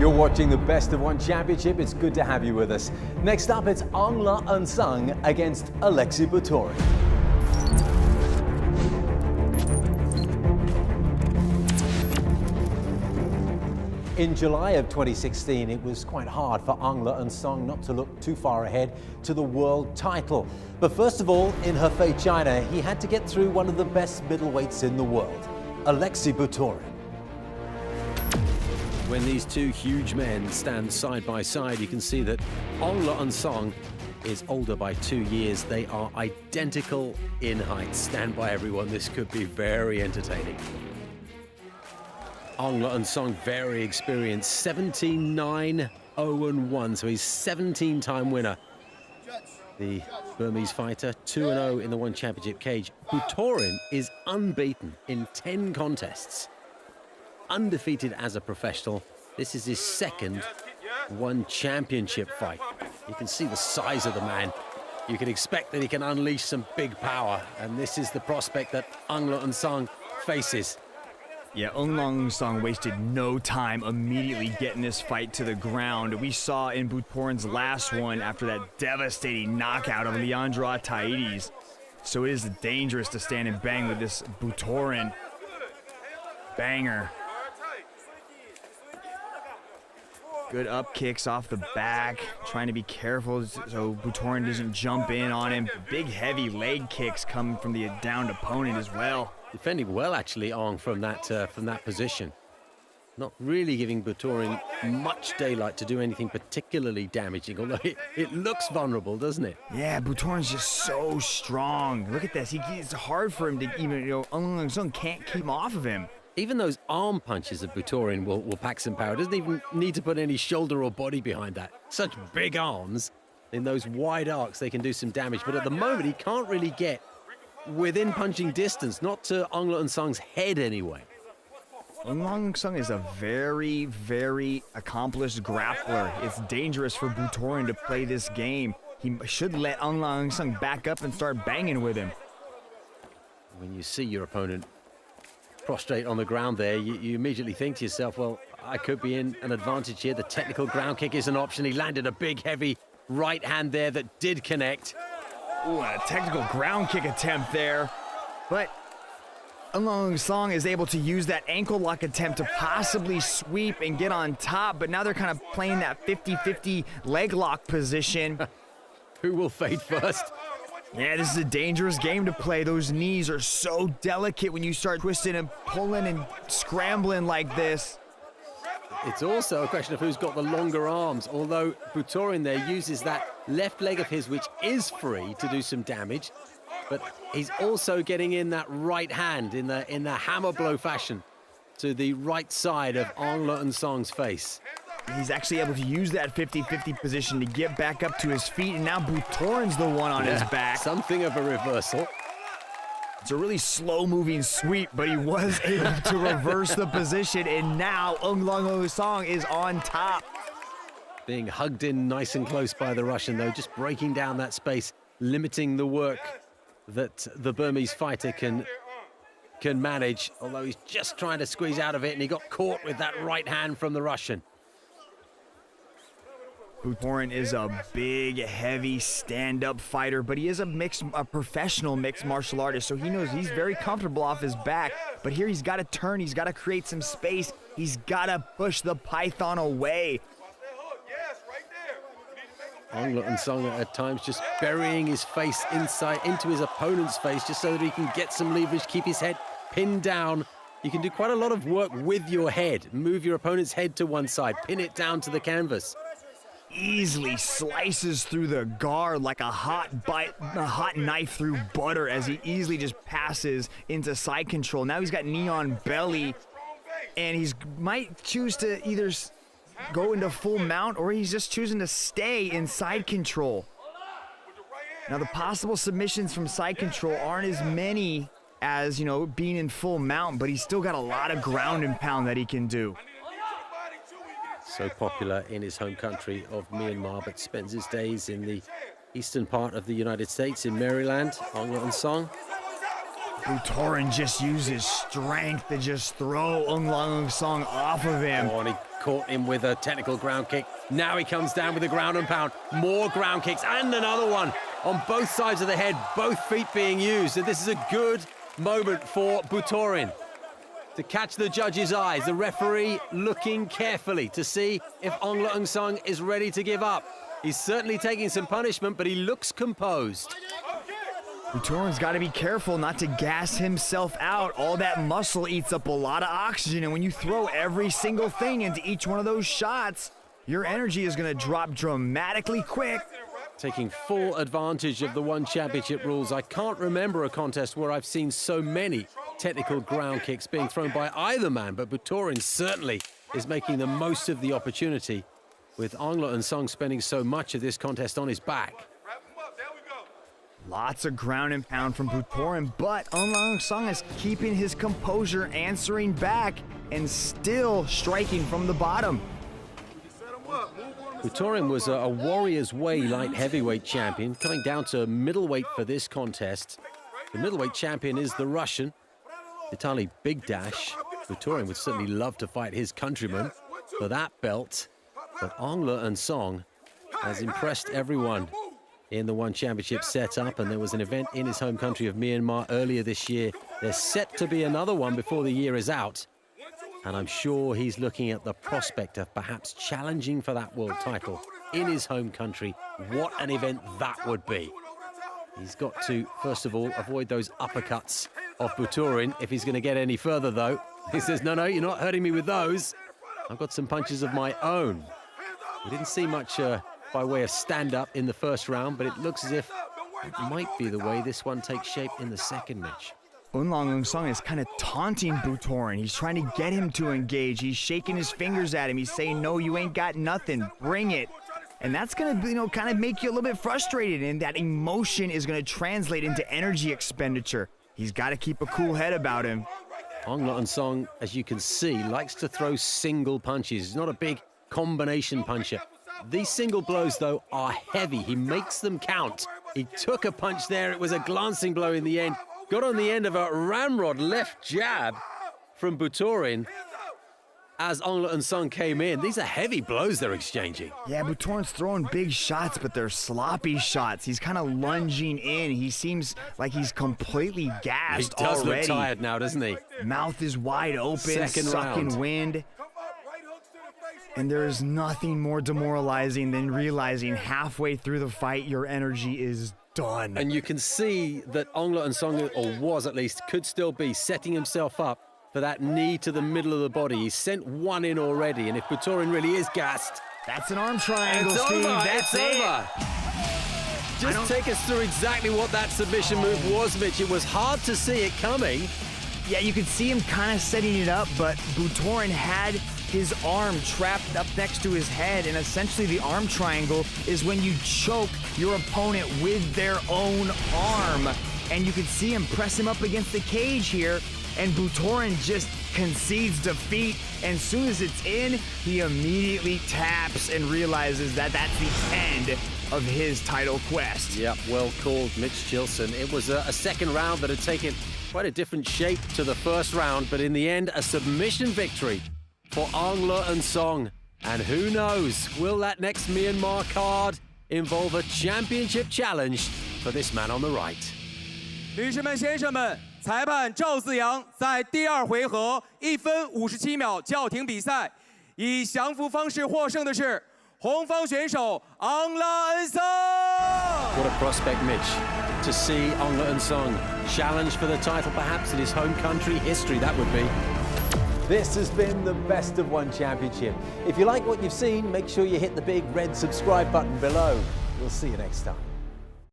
You're watching the Best of One Championship. It's good to have you with us. Next up, it's Nsang against Aleksei Butorin. In July of 2016, it was quite hard for Nsang not to look too far ahead to the world title. But first of all, in Hefei, China, he had to get through one of the best middleweights in the world, Aleksei Butorin. When these two huge men stand side by side, you can see that Nsang is older by 2 years. They are identical in height. Stand by, everyone. This could be very entertaining. Nsang, very experienced, 17-9-0-1, so he's 17-time winner. The Burmese fighter, 2-0 in the One Championship cage. Butorin is unbeaten in 10 contests. Undefeated as a professional. This is his second One Championship fight. You can see the size of the man. You can expect that he can unleash some big power, and this is the prospect that Nsang faces. Yeah, Nsang wasted no time immediately getting this fight to the ground. We saw in Butorin's last one after that devastating knockout of Leandro Ataides. So it is dangerous to stand and bang with this Butorin. Banger. Good up kicks off the back, trying to be careful so Butorin doesn't jump in on him. Big heavy leg kicks coming from the downed opponent as well. Defending well, actually, Aung, from that position. Not really giving Butorin much daylight to do anything particularly damaging, although it looks vulnerable, doesn't it? Yeah, Butorin's just so strong. Look at this. It's hard for him to even, Nsang can't keep him off of him. Even those arm punches of Butorin will pack some power. Doesn't even need to put any shoulder or body behind that. Such big arms. In those wide arcs, they can do some damage. But at the moment, he can't really get within punching distance. Not to Nsang's head, anyway. Nsang is a very, very accomplished grappler. It's dangerous for Butorin to play this game. He should let Nsang back up and start banging with him. When you see your opponent prostrate on the ground there, you immediately think to yourself, well, I could be in an advantage here. The technical ground kick is an option. He landed a big, heavy right hand there that did connect. Ooh, a technical ground kick attempt there. But Nsang is able to use that ankle lock attempt to possibly sweep and get on top, but now they're kind of playing that 50-50 leg lock position. Who will fade first? Yeah, this is a dangerous game to play. Those knees are so delicate when you start twisting and pulling and scrambling like this. It's also a question of who's got the longer arms, although Butorin there uses that left leg of his, which is free to do some damage, but he's also getting in that right hand in the hammer blow fashion to the right side of Nsang's face. He's actually able to use that 50-50 position to get back up to his feet, and now Butorin's the one on his back. Something of a reversal. It's a really slow-moving sweep, but he was able to reverse the position, and now Nsang is on top. Being hugged in nice and close by the Russian, though, just breaking down that space, limiting the work that the Burmese fighter can manage, although he's just trying to squeeze out of it, and he got caught with that right hand from the Russian. Butorin is a big, heavy, stand-up fighter, but he is a professional mixed martial artist, so he knows he's very comfortable off his back. But here he's got to turn, he's got to create some space, he's got to push the python away. Nsang at times just burying his face into his opponent's face just so that he can get some leverage, keep his head pinned down. You can do quite a lot of work with your head. Move your opponent's head to one side, pin it down to the canvas. Easily slices through the guard like a hot knife through butter as he easily just passes into side control. Now he's got knee on belly, and he's might choose to either go into full mount or he's just choosing to stay in side control. Now the possible submissions from side control aren't as many as, being in full mount, but he's still got a lot of ground and pound that he can do. So popular in his home country of Myanmar, but spends his days in the eastern part of the United States, in Maryland. Nsang. Butorin just uses strength to just throw Nsang off of him. Oh, and he caught him with a technical ground kick. Now he comes down with a ground and pound. More ground kicks and another one on both sides of the head, both feet being used. And this is a good moment for Butorin to catch the judge's eyes. The referee looking carefully to see if Nsang is ready to give up. He's certainly taking some punishment, but he looks composed. Butorin's got to be careful not to gas himself out. All that muscle eats up a lot of oxygen, and when you throw every single thing into each one of those shots, your energy is going to drop dramatically quick. Taking full advantage of the One Championship rules. I can't remember a contest where I've seen so many technical ground kicks being thrown by either man, but Butorin certainly is making the most of the opportunity, with Nsang spending so much of this contest on his back. Lots of ground and pound from Butorin, but Nsang is keeping his composure, answering back, and still striking from the bottom. Butorin was a Warriors Way light heavyweight champion, coming down to middleweight for this contest. The middleweight champion is the Russian, Vitaly Bigdash. Butorin would certainly love to fight his countryman for that belt, but Nsang has impressed everyone in the One Championship setup, and there was an event in his home country of Myanmar earlier this year. There's set to be another one before the year is out, and I'm sure he's looking at the prospect of perhaps challenging for that world title in his home country. What an event that would be. He's got to, first of all, avoid those uppercuts of Butorin. If he's going to get any further, though, he says, no, you're not hurting me with those. I've got some punches of my own. We didn't see much by way of stand-up in the first round, but it looks as if it might be the way this one takes shape in the second match. Nsang is kind of taunting Butorin. He's trying to get him to engage. He's shaking his fingers at him. He's saying, no, you ain't got nothing. Bring it. And that's going to, kind of make you a little bit frustrated, and that emotion is going to translate into energy expenditure. He's got to keep a cool head about him. Nsang, as you can see, likes to throw single punches. He's not a big combination puncher. These single blows, though, are heavy. He makes them count. He took a punch there. It was a glancing blow in the end. Got on the end of a ramrod left jab from Butorin as Nsang came in. These are heavy blows they're exchanging. Yeah, Butorin's throwing big shots, but they're sloppy shots. He's kind of lunging in. He seems like he's completely gassed already. He does look tired now, doesn't he? Mouth is wide open, sucking wind. And there is nothing more demoralizing than realizing halfway through the fight your energy is done. And you can see that Nsang, or was at least, could still be setting himself up for that knee to the middle of the body. He's sent one in already, and if Butorin really is gassed... That's an arm triangle, it's Steve. Over. That's it's it. Over. Just take us through exactly what that submission move was, Mitch. It was hard to see it coming. Yeah, you could see him kind of setting it up, but Butorin had his arm trapped up next to his head, and essentially the arm triangle is when you choke your opponent with their own arm. And you could see him press him up against the cage here, and Butorin just concedes defeat. And as soon as it's in, he immediately taps and realizes that that's the end of his title quest. Yep, well called, Mitch Chilson. It was a second round that had taken quite a different shape to the first round, but in the end, a submission victory for Nsang. And who knows, will that next Myanmar card involve a championship challenge for this man on the right? 女士们、先生们，裁判赵子阳在第二回合1分57秒叫停比赛，以降服方式获胜的是红方选手Nsang。 What a prospect, Mitch, to see Nsang challenge for the title, perhaps in his home country. History, that would be. This has been the Best of One Championship. If you like what you've seen, make sure you hit the big red subscribe button below. We'll see you next time.